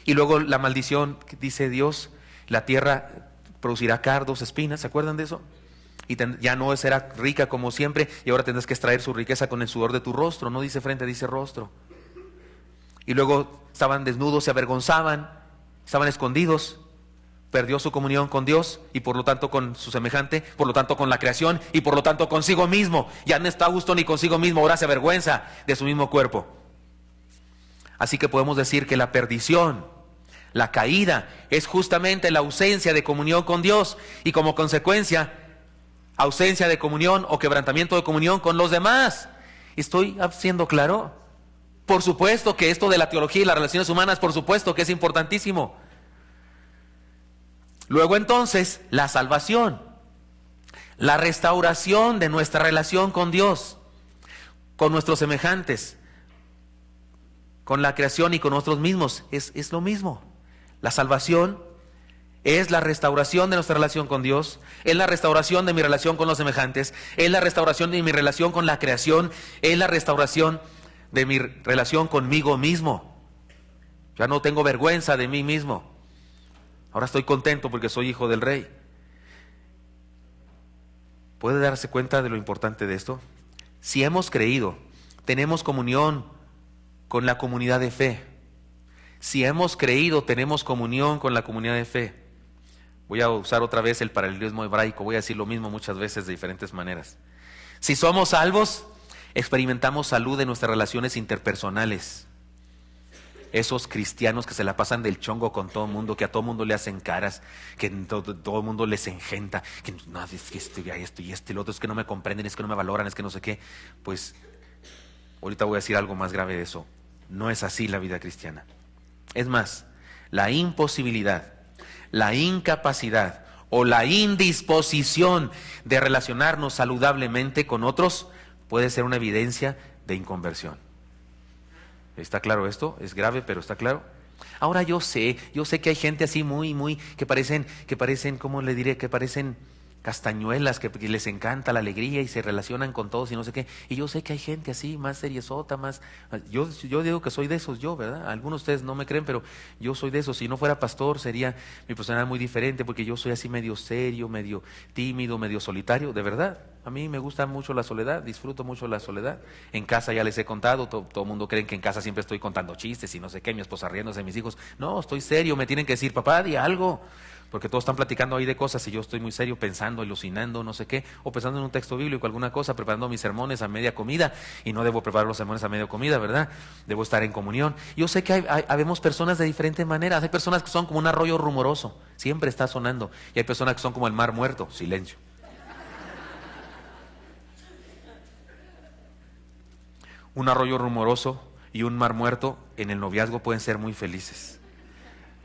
Y luego la maldición, dice Dios, la tierra producirá cardos, espinas, ¿se acuerdan de eso? Y ya no será rica como siempre, y ahora tendrás que extraer su riqueza con el sudor de tu rostro. No dice frente, dice rostro. Y luego estaban desnudos, se avergonzaban, estaban escondidos. Perdió su comunión con Dios y por lo tanto con su semejante, por lo tanto con la creación y por lo tanto consigo mismo. Ya no está a gusto ni consigo mismo, ahora se avergüenza de su mismo cuerpo. Así que podemos decir que la perdición, la caída, es justamente la ausencia de comunión con Dios y como consecuencia, ausencia de comunión o quebrantamiento de comunión con los demás. ¿Estoy siendo claro? Por supuesto que esto de la teología y las relaciones humanas, por supuesto que es importantísimo. Luego entonces, la salvación, la restauración de nuestra relación con Dios, con nuestros semejantes, con la creación y con nosotros mismos, es lo mismo. La salvación es la restauración de nuestra relación con Dios, es la restauración de mi relación con los semejantes, es la restauración de mi relación con la creación, es la restauración de mi relación conmigo mismo. Ya no tengo vergüenza de mí mismo. Ahora estoy contento porque soy hijo del Rey. ¿Puede darse cuenta de lo importante de esto? Si hemos creído, tenemos comunión con la comunidad de fe. Si hemos creído, tenemos comunión con la comunidad de fe. Voy a usar otra vez el paralelismo hebraico, voy a decir lo mismo muchas veces de diferentes maneras. Si somos salvos, experimentamos salud en nuestras relaciones interpersonales. Esos cristianos que se la pasan del chongo con todo el mundo, que a todo el mundo le hacen caras, que todo el mundo les engenta, que no, es que esto y esto y lo otro, es que no me comprenden, es que no me valoran, es que no sé qué. Pues ahorita voy a decir algo más grave de eso. No es así la vida cristiana. Es más, la imposibilidad, la incapacidad o la indisposición de relacionarnos saludablemente con otros puede ser una evidencia de inconversión. ¿Está claro esto? Es grave, pero está claro. Ahora yo sé que hay gente así muy, que parecen, ¿cómo le diré? Que parecen castañuelas, que les encanta la alegría y se relacionan con todos y no sé qué. Y yo sé que hay gente así, más seriesota, más... Yo digo que soy de esos, ¿verdad? Algunos de ustedes no me creen, pero yo soy de esos. Si no fuera pastor, sería mi personalidad muy diferente, porque yo soy así medio serio, medio tímido, medio solitario, de verdad. A mí me gusta mucho la soledad, disfruto mucho la soledad. En casa ya les he contado, todo el mundo cree que en casa siempre estoy contando chistes y no sé qué, mi esposa riéndose, mis hijos. No, estoy serio, me tienen que decir, papá, di algo. Porque todos están platicando ahí de cosas y yo estoy muy serio pensando, alucinando, no sé qué, o pensando en un texto bíblico, alguna cosa, preparando mis sermones a media comida, y no debo preparar los sermones a media comida, ¿verdad? Debo estar en comunión. Yo sé que habemos personas de diferentes maneras. Hay personas que son como un arroyo rumoroso, siempre está sonando, y hay personas que son como el mar muerto, silencio. Un arroyo rumoroso y un mar muerto en el noviazgo pueden ser muy felices.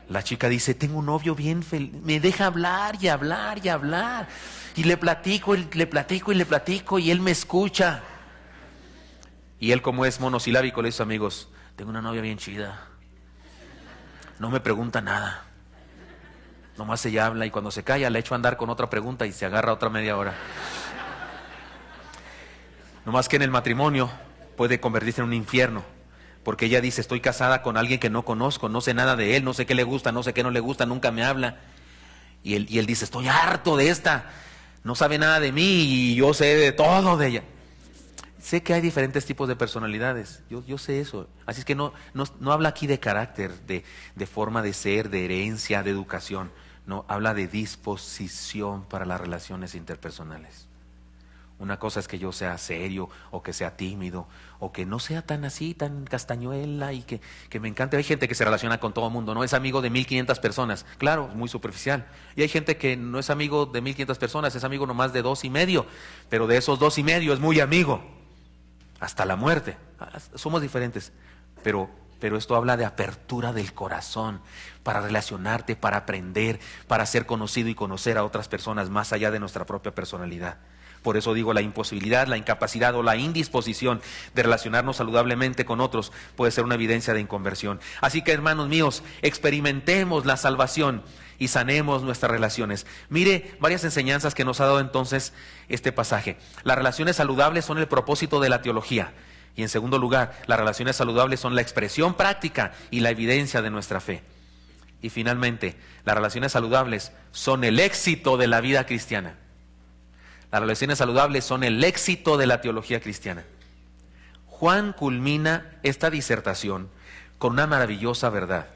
La chica dice, tengo un novio bien feliz, me deja hablar y hablar y hablar. Y le platico y le platico y le platico y él me escucha. Y él, como es monosilábico, le dice a sus amigos, tengo una novia bien chida. No me pregunta nada. Nomás ella habla y cuando se calla le echo a andar con otra pregunta y se agarra otra media hora. Nomás que en el matrimonio puede convertirse en un infierno. Porque ella dice, estoy casada con alguien que no conozco, no sé nada de él, no sé qué le gusta, no sé qué no le gusta, nunca me habla. Y él dice, estoy harto de esta, no sabe nada de mí y yo sé de todo de ella. Sé que hay diferentes tipos de personalidades, yo sé eso. Así es que no habla aquí de carácter, de forma de ser, de herencia, de educación. No, habla de disposición para las relaciones interpersonales. Una cosa es que yo sea serio o que sea tímido o que no sea tan así, tan castañuela y que me encante. Hay gente que se relaciona con todo el mundo, no es amigo de 1500 personas, claro, es muy superficial. Y hay gente que no es amigo de 1500 personas, es amigo nomás de 2.5, pero de esos 2.5 es muy amigo, hasta la muerte. Somos diferentes, pero esto habla de apertura del corazón para relacionarte, para aprender, para ser conocido y conocer a otras personas más allá de nuestra propia personalidad. Por eso digo, la imposibilidad, la incapacidad o la indisposición de relacionarnos saludablemente con otros puede ser una evidencia de inconversión. Así que, hermanos míos, experimentemos la salvación y sanemos nuestras relaciones. Mire varias enseñanzas que nos ha dado entonces este pasaje. Las relaciones saludables son el propósito de la teología. Y en segundo lugar, las relaciones saludables son la expresión práctica y la evidencia de nuestra fe. Y finalmente, las relaciones saludables son el éxito de la vida cristiana. Las relaciones saludables son el éxito de la teología cristiana. Juan culmina esta disertación con una maravillosa verdad.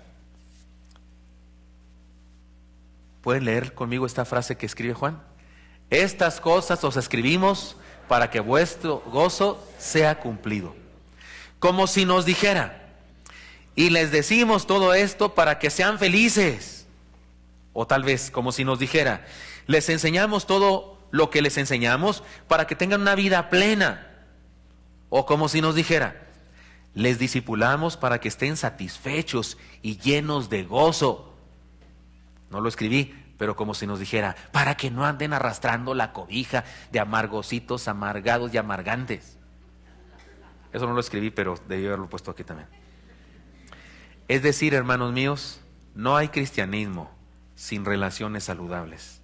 ¿Pueden leer conmigo esta frase que escribe Juan? Estas cosas os escribimos para que vuestro gozo sea cumplido. Como si nos dijera, y les decimos todo esto para que sean felices. O tal vez como si nos dijera, les enseñamos todo lo que les enseñamos para que tengan una vida plena. O como si nos dijera, les discipulamos para que estén satisfechos y llenos de gozo. No lo escribí pero como si nos dijera, para que no anden arrastrando la cobija de amargositos, amargados y amargantes. Eso no lo escribí, pero debí haberlo puesto aquí también. Es decir, hermanos míos, no hay cristianismo sin relaciones saludables.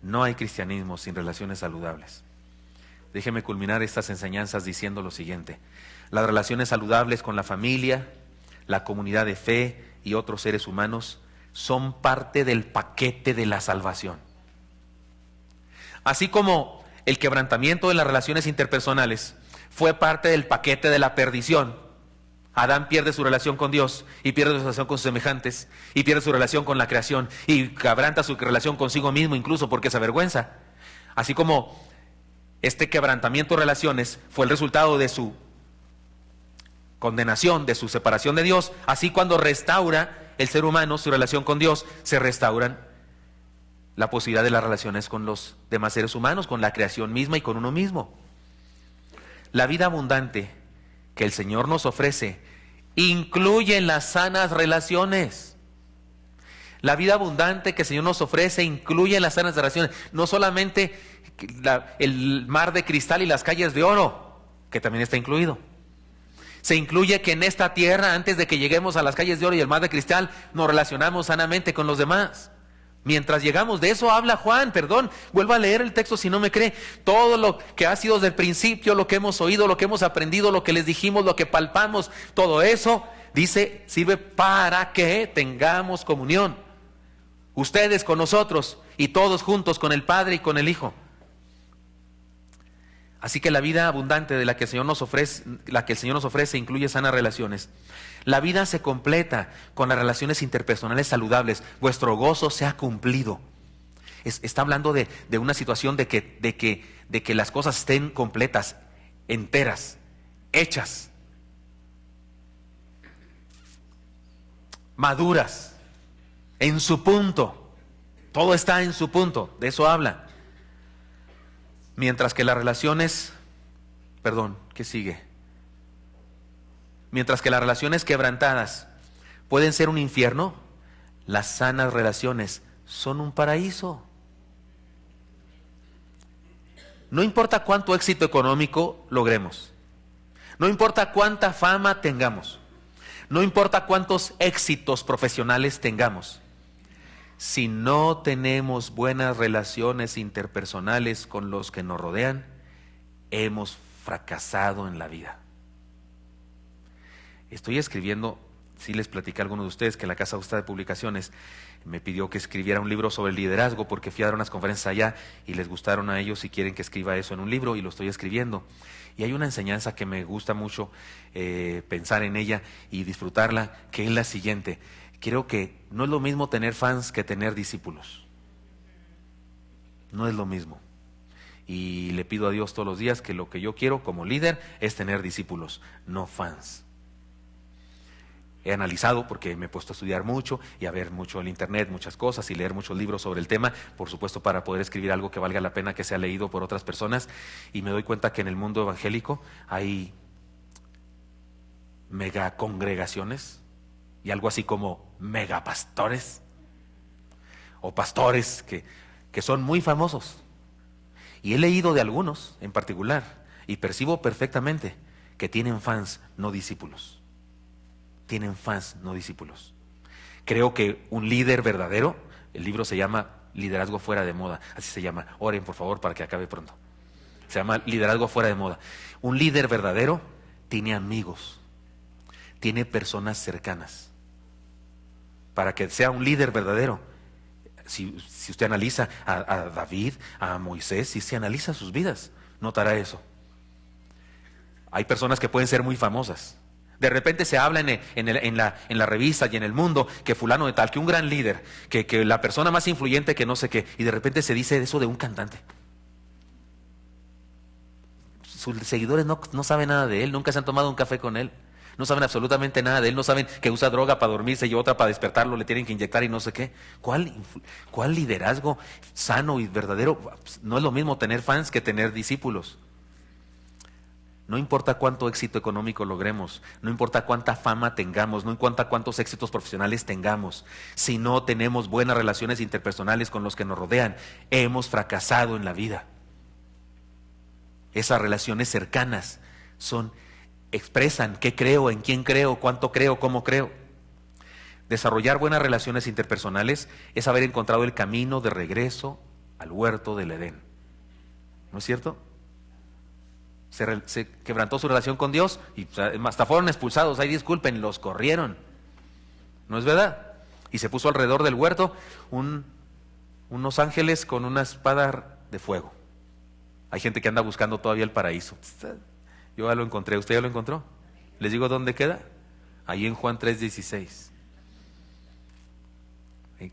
No hay cristianismo sin relaciones saludables. Déjeme culminar estas enseñanzas diciendo lo siguiente. Las relaciones saludables con la familia, la comunidad de fe y otros seres humanos son parte del paquete de la salvación. Así como el quebrantamiento de las relaciones interpersonales fue parte del paquete de la perdición. Adán pierde su relación con Dios y pierde su relación con sus semejantes y pierde su relación con la creación y quebranta su relación consigo mismo incluso porque se avergüenza. Así como este quebrantamiento de relaciones fue el resultado de su condenación, de su separación de Dios, así cuando restaura el ser humano su relación con Dios, se restauran la posibilidad de las relaciones con los demás seres humanos, con la creación misma y con uno mismo. La vida abundante que el Señor nos ofrece incluye las sanas relaciones. La vida abundante que el Señor nos ofrece incluye las sanas relaciones. No solamente el mar de cristal y las calles de oro, que también está incluido. Se incluye que en esta tierra, antes de que lleguemos a las calles de oro y el mar de cristal, nos relacionamos sanamente con los demás. Mientras llegamos, de eso habla Juan, vuelva a leer el texto si no me cree. Todo lo que ha sido desde el principio, lo que hemos oído, lo que hemos aprendido, lo que les dijimos, lo que palpamos, todo eso, dice, sirve para que tengamos comunión. Ustedes con nosotros y todos juntos con el Padre y con el Hijo. Así que la vida abundante de la que el Señor nos ofrece, incluye sanas relaciones. La vida se completa con las relaciones interpersonales saludables. Vuestro gozo se ha cumplido. Está hablando de una situación de que las cosas estén completas, enteras, hechas, maduras, en su punto. Todo está en su punto, de eso habla. Mientras que las relaciones, ¿qué sigue? Mientras que las relaciones quebrantadas pueden ser un infierno, las sanas relaciones son un paraíso. No importa cuánto éxito económico logremos, no importa cuánta fama tengamos, no importa cuántos éxitos profesionales tengamos, si no tenemos buenas relaciones interpersonales con los que nos rodean, hemos fracasado en la vida. Estoy escribiendo, sí les platicé a algunos de ustedes que la Casa Justa de Publicaciones me pidió que escribiera un libro sobre el liderazgo porque fui a dar unas conferencias allá y les gustaron a ellos y quieren que escriba eso en un libro y lo estoy escribiendo. Y hay una enseñanza que me gusta mucho pensar en ella y disfrutarla, que es la siguiente. Creo que no es lo mismo tener fans que tener discípulos. No es lo mismo. Y le pido a Dios todos los días que lo que yo quiero como líder es tener discípulos, no fans. He analizado porque me he puesto a estudiar mucho y a ver mucho en internet, muchas cosas y leer muchos libros sobre el tema, por supuesto para poder escribir algo que valga la pena que sea leído por otras personas, y me doy cuenta que en el mundo evangélico hay megacongregaciones y algo así como megapastores o pastores que son muy famosos. Y he leído de algunos en particular y percibo perfectamente que tienen fans, no discípulos. Tienen fans, no discípulos. Creo que un líder verdadero, el libro se llama Liderazgo fuera de moda, así se llama. Oren por favor para que acabe pronto. Se llama Liderazgo fuera de moda. Un líder verdadero tiene amigos, tiene personas cercanas. Para que sea un líder verdadero, si usted analiza a David, a Moisés, si se analiza sus vidas, notará eso. Hay personas que pueden ser muy famosas. De repente se habla en la revista y en el mundo que fulano de tal, que un gran líder, que la persona más influyente que no sé qué, y de repente se dice eso de un cantante. Sus seguidores no saben nada de él, nunca se han tomado un café con él, no saben absolutamente nada de él, no saben que usa droga para dormirse y otra para despertarlo, le tienen que inyectar y no sé qué. ¿Cuál liderazgo sano y verdadero? No es lo mismo tener fans que tener discípulos. No importa cuánto éxito económico logremos, no importa cuánta fama tengamos, no importa cuántos éxitos profesionales tengamos, si no tenemos buenas relaciones interpersonales con los que nos rodean, hemos fracasado en la vida. Esas relaciones cercanas expresan qué creo, en quién creo, cuánto creo, cómo creo. Desarrollar buenas relaciones interpersonales es haber encontrado el camino de regreso al huerto del Edén. ¿No es cierto? Se quebrantó su relación con Dios y hasta fueron expulsados. Ay, disculpen, los corrieron. ¿No es verdad? Y se puso alrededor del huerto unos ángeles con una espada de fuego. Hay gente que anda buscando todavía el paraíso. Yo ya lo encontré. ¿Usted ya lo encontró? ¿Les digo dónde queda? Ahí en Juan 3:16.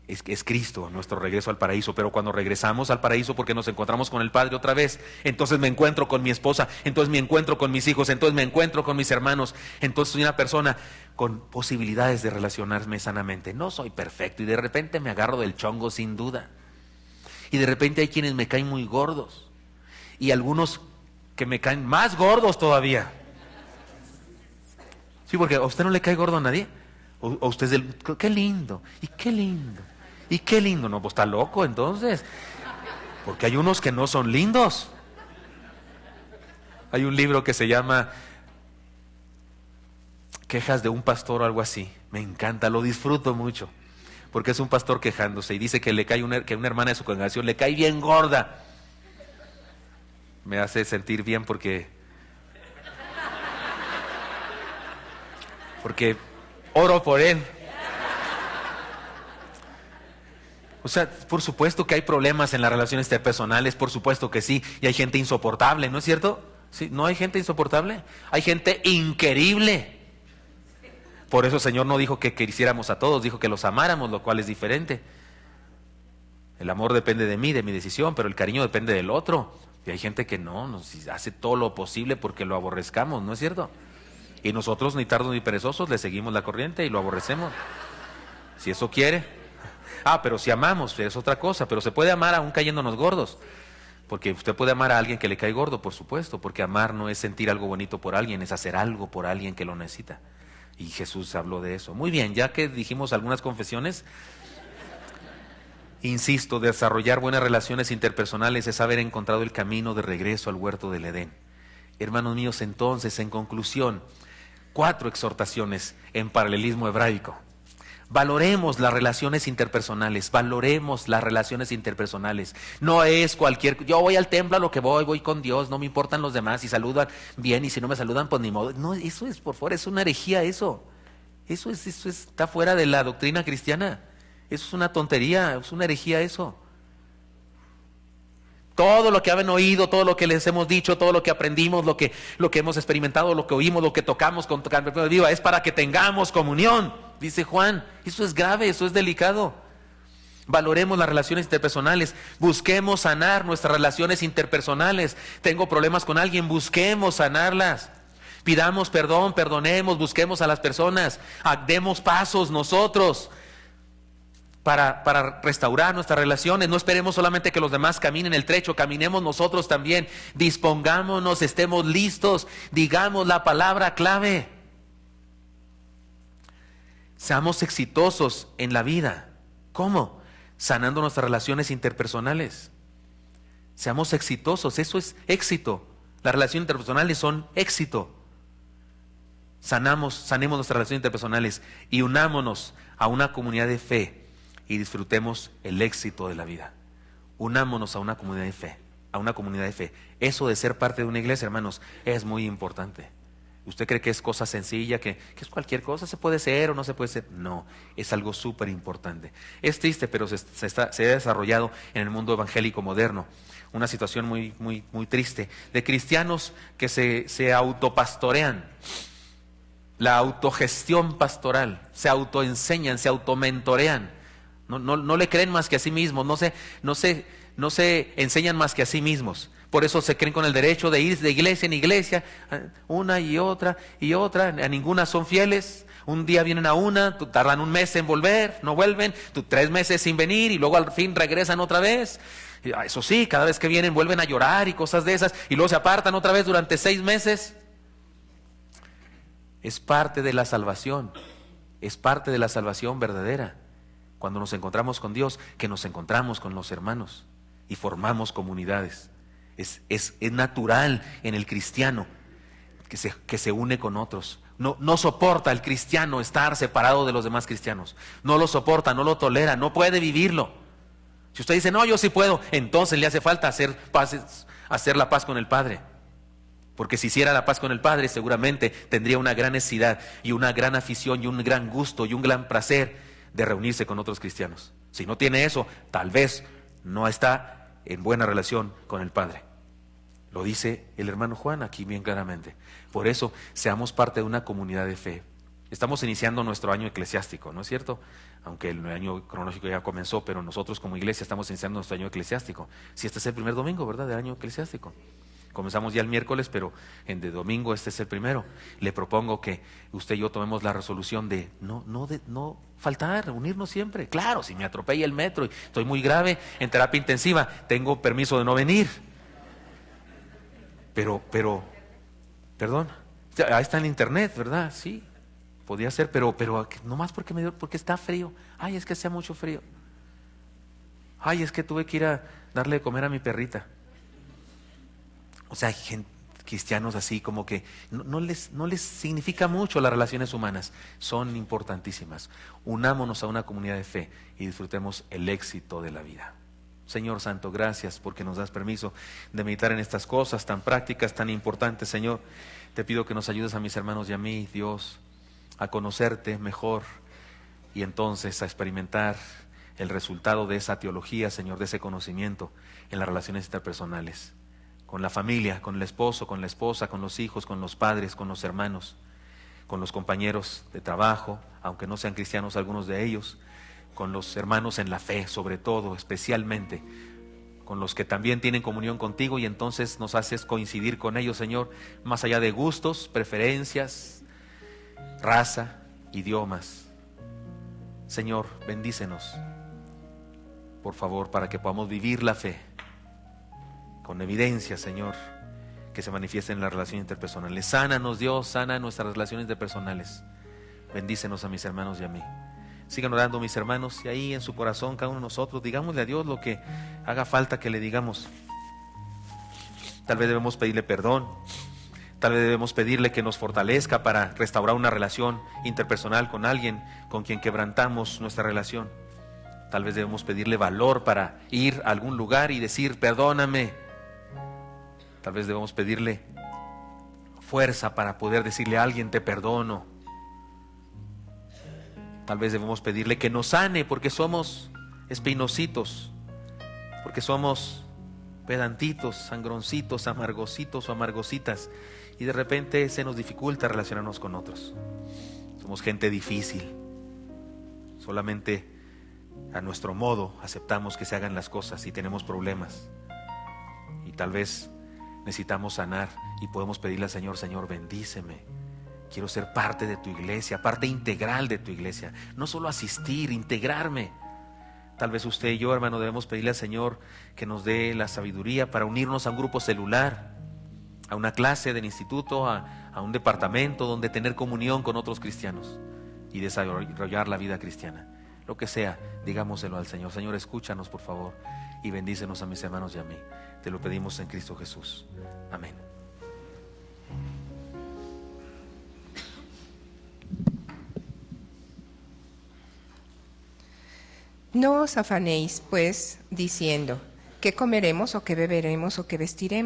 Es Cristo nuestro regreso al paraíso. Pero cuando regresamos al paraíso porque nos encontramos con el Padre otra vez, entonces me encuentro con mi esposa, entonces me encuentro con mis hijos, entonces me encuentro con mis hermanos, entonces soy una persona con posibilidades de relacionarme sanamente. No soy perfecto y de repente me agarro del chongo sin duda, y de repente hay quienes me caen muy gordos y algunos que me caen más gordos todavía. Sí, porque a usted no le cae gordo a nadie. O usted es del, qué lindo, y qué lindo, y qué lindo. No, pues está loco entonces, porque hay unos que no son lindos. Hay un libro que se llama Quejas de un pastor o algo así. Me encanta, lo disfruto mucho, porque es un pastor quejándose y dice que le cae que una hermana de su congregación le cae bien gorda. Me hace sentir bien porque oro por él. O sea, por supuesto que hay problemas en las relaciones interpersonales, por supuesto que sí, y hay gente insoportable, ¿no es cierto? ¿Sí? ¿No hay gente insoportable? Hay gente inquerible. Por eso el Señor no dijo que quisiéramos a todos, dijo que los amáramos, lo cual es diferente. El amor depende de mí, de mi decisión, pero el cariño depende del otro. Y hay gente que no, nos hace todo lo posible porque lo aborrezcamos, ¿no es cierto? Y nosotros, ni tardos ni perezosos, le seguimos la corriente y lo aborrecemos. Si eso quiere. Pero si amamos, es otra cosa. Pero se puede amar aún cayéndonos gordos. Porque usted puede amar a alguien que le cae gordo, por supuesto. Porque amar no es sentir algo bonito por alguien, es hacer algo por alguien que lo necesita. Y Jesús habló de eso. Muy bien, ya que dijimos algunas confesiones, insisto, desarrollar buenas relaciones interpersonales es haber encontrado el camino de regreso al huerto del Edén. Hermanos míos, entonces, en conclusión, 4 exhortaciones en paralelismo hebraico. Valoremos las relaciones interpersonales, valoremos las relaciones interpersonales. No es yo voy al templo a lo que voy con Dios, no me importan los demás, si saludan bien y si no me saludan, pues ni modo. No, eso es, por favor, es una herejía eso. Eso está fuera de la doctrina cristiana. Eso es una tontería, es una herejía eso. Todo lo que han oído, todo lo que les hemos dicho, todo lo que aprendimos, lo que hemos experimentado, lo que oímos, lo que tocamos con carne viva, es para que tengamos comunión, dice Juan. Eso es grave, eso es delicado. Valoremos las relaciones interpersonales, busquemos sanar nuestras relaciones interpersonales. Tengo problemas con alguien, busquemos sanarlas. Pidamos perdón, perdonemos, busquemos a las personas, demos pasos nosotros para restaurar nuestras relaciones. No esperemos solamente que los demás caminen el trecho, caminemos nosotros también. Dispongámonos, estemos listos, digamos la palabra clave. Seamos exitosos en la vida. ¿Cómo? Sanando nuestras relaciones interpersonales. Seamos exitosos, eso es éxito. Las relaciones interpersonales son éxito. Sanemos nuestras relaciones interpersonales y unámonos a una comunidad de fe y disfrutemos el éxito de la vida. Unámonos a una comunidad de fe, Eso de ser parte de una iglesia, hermanos, es muy importante. ¿Usted cree que es cosa sencilla, que es cualquier cosa, se puede ser o no se puede ser? No, es algo súper importante. Es triste, pero se ha desarrollado en el mundo evangélico moderno una situación muy, muy, muy triste de cristianos que se autopastorean. La autogestión pastoral, se autoenseñan, se automentorean. No le creen más que a sí mismos, no se enseñan más que a sí mismos. Por eso se creen con el derecho de ir de iglesia en iglesia, una y otra, a ninguna son fieles. Un día vienen a una, tardan un mes en volver, no vuelven, 3 meses sin venir y luego al fin regresan otra vez. Eso sí, cada vez que vienen vuelven a llorar y cosas de esas, y luego se apartan otra vez durante 6 meses. Es parte de la salvación. Es parte de la salvación verdadera. Cuando nos encontramos con Dios, que nos encontramos con los hermanos y formamos comunidades. Es natural en el cristiano que se une con otros. No soporta el cristiano estar separado de los demás cristianos. No lo soporta, no lo tolera, no puede vivirlo. Si usted dice, no, yo sí puedo, entonces le hace falta hacer la paz con el Padre. Porque si hiciera la paz con el Padre, seguramente tendría una gran necesidad y una gran afición y un gran gusto y un gran placer de reunirse con otros cristianos. Si no tiene eso, tal vez no está en buena relación con el Padre. Lo dice el hermano Juan aquí bien claramente. Por eso, seamos parte de una comunidad de fe. Estamos iniciando nuestro año eclesiástico, ¿no es cierto? Aunque el año cronológico ya comenzó, pero nosotros como iglesia estamos iniciando nuestro año eclesiástico. Si este es el primer domingo, ¿verdad?, del año eclesiástico. Comenzamos ya el miércoles, pero de domingo este es el primero. Le propongo que usted y yo tomemos la resolución de no faltar, unirnos siempre. Claro, si me atropella el metro y estoy muy grave en terapia intensiva, tengo permiso de no venir. Pero, perdón, ahí está en internet, ¿verdad? Sí, podía ser, pero nomás porque está frío. Ay, es que hacía mucho frío. Ay, es que tuve que ir a darle de comer a mi perrita. O sea, hay cristianos así como que no les significa mucho las relaciones humanas. Son importantísimas. Unámonos a una comunidad de fe y disfrutemos el éxito de la vida. Señor Santo, gracias porque nos das permiso de meditar en estas cosas tan prácticas, tan importantes, Señor. Te pido que nos ayudes a mis hermanos y a mí, Dios, a conocerte mejor y entonces a experimentar el resultado de esa teología, Señor, de ese conocimiento en las relaciones interpersonales, con la familia, con el esposo, con la esposa, con los hijos, con los padres, con los hermanos, con los compañeros de trabajo, aunque no sean cristianos algunos de ellos, con los hermanos en la fe, sobre todo, especialmente, con los que también tienen comunión contigo y entonces nos haces coincidir con ellos, Señor, más allá de gustos, preferencias, raza, idiomas. Señor, bendícenos, por favor, para que podamos vivir la fe con evidencia, Señor, que se manifieste en las relaciones interpersonales. Sánanos, Dios, sana nuestras relaciones interpersonales. Bendícenos a mis hermanos y a mí. Sigan orando, mis hermanos, y ahí en su corazón, cada uno de nosotros, digámosle a Dios lo que haga falta que le digamos. Tal vez debemos pedirle perdón, tal vez debemos pedirle que nos fortalezca para restaurar una relación interpersonal con alguien con quien quebrantamos nuestra relación. Tal vez debemos pedirle valor para ir a algún lugar y decir, perdóname. Tal vez debemos pedirle fuerza para poder decirle a alguien, te perdono. Tal vez debemos pedirle que nos sane porque somos espinositos, porque somos pedantitos, sangroncitos, amargositos o amargositas y de repente se nos dificulta relacionarnos con otros. Somos gente difícil. Solamente a nuestro modo aceptamos que se hagan las cosas y tenemos problemas. Y tal vez necesitamos sanar y podemos pedirle al Señor, Señor, bendíceme. Quiero ser parte de tu iglesia, parte integral de tu iglesia. No solo asistir, integrarme. Tal vez usted y yo, hermano, debemos pedirle al Señor que nos dé la sabiduría para unirnos a un grupo celular, a una clase del instituto, a un departamento donde tener comunión con otros cristianos y desarrollar la vida cristiana. Lo que sea, digámoselo al Señor. Señor, escúchanos por favor y bendícenos a mis hermanos y a mí. Te lo pedimos en Cristo Jesús. Amén. No os afanéis, pues, diciendo, ¿qué comeremos o qué beberemos o qué vestiremos?